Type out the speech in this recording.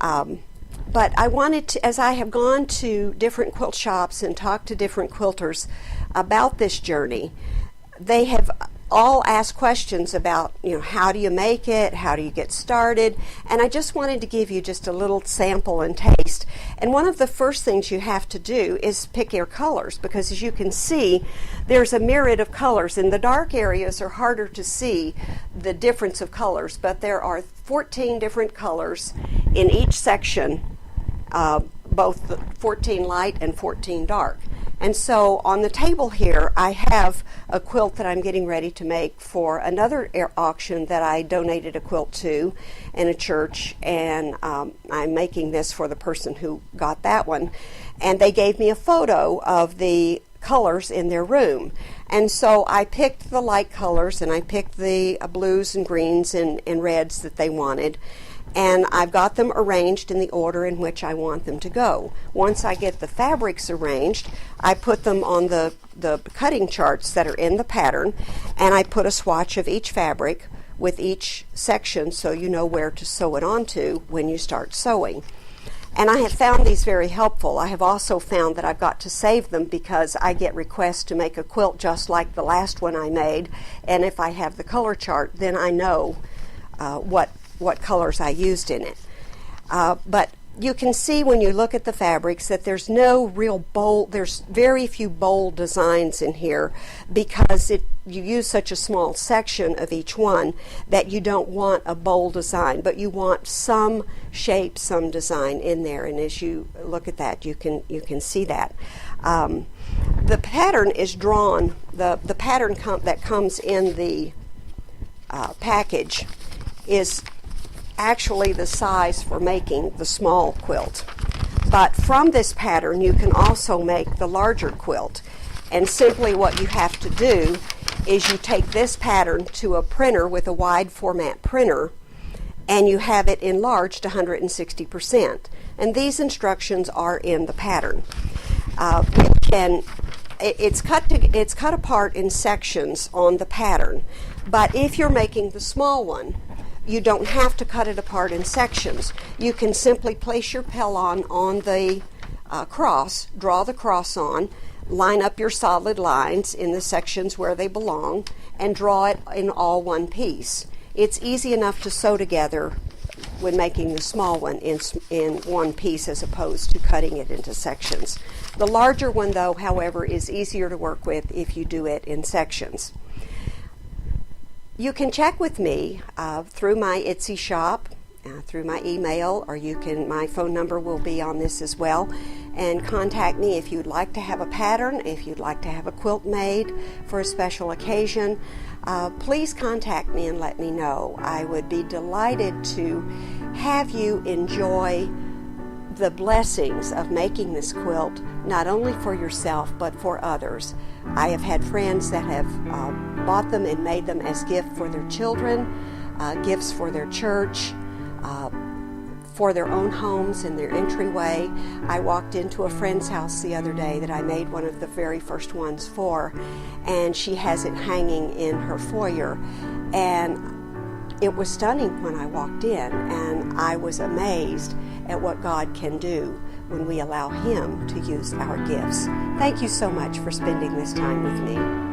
But I wanted to, as I have gone to different quilt shops and talked to different quilters about this journey, they have all asked questions about, how do you make it, how do you get started, and I just wanted to give you just a little sample and taste. And one of the first things you have to do is pick your colors, because as you can see, there's a myriad of colors. In the dark areas are harder to see the difference of colors, but there are 14 different colors in each section, both 14 light and 14 dark. And so on the table here, I have a quilt that I'm getting ready to make for another auction that I donated a quilt to in a church, and I'm making this for the person who got that one. And they gave me a photo of the colors in their room. And so I picked the light colors, and I picked the blues and greens and reds that they wanted. And I've got them arranged in the order in which I want them to go. Once I get the fabrics arranged, I put them on the cutting charts that are in the pattern, and I put a swatch of each fabric with each section so you know where to sew it onto when you start sewing. And I have found these very helpful. I have also found that I've got to save them because I get requests to make a quilt just like the last one I made, and if I have the color chart, then I know what colors I used in it. But you can see when you look at the fabrics that there's no real bold, there's very few bold designs in here, because you use such a small section of each one that you don't want a bold design, but you want some shape, some design in there, and as you look at that you can see that. The pattern is drawn, the pattern that comes in the package is actually the size for making the small quilt. But from this pattern you can also make the larger quilt. And simply what you have to do is you take this pattern to a printer with a wide format printer, and you have it enlarged 160%. And these instructions are in the pattern. It's cut apart in sections on the pattern, but if you're making the small one, you don't have to cut it apart in sections. You can simply place your pellon on the cross, draw the cross on, line up your solid lines in the sections where they belong, and draw it in all one piece. It's easy enough to sew together when making the small one in one piece as opposed to cutting it into sections. The larger one, though, however, is easier to work with if you do it in sections. You can check with me through my Etsy shop, through my email, or my phone number will be on this as well, and contact me if you'd like to have a pattern, if you'd like to have a quilt made for a special occasion. Please contact me and let me know. I would be delighted to have you enjoy the blessings of making this quilt, not only for yourself but for others. I have had friends that have bought them and made them as gift for their children, gifts for their church, for their own homes and their entryway. I walked into a friend's house the other day that I made one of the very first ones for, and she has it hanging in her foyer, and it was stunning when I walked in, and I was amazed at what God can do when we allow Him to use our gifts. Thank you so much for spending this time with me.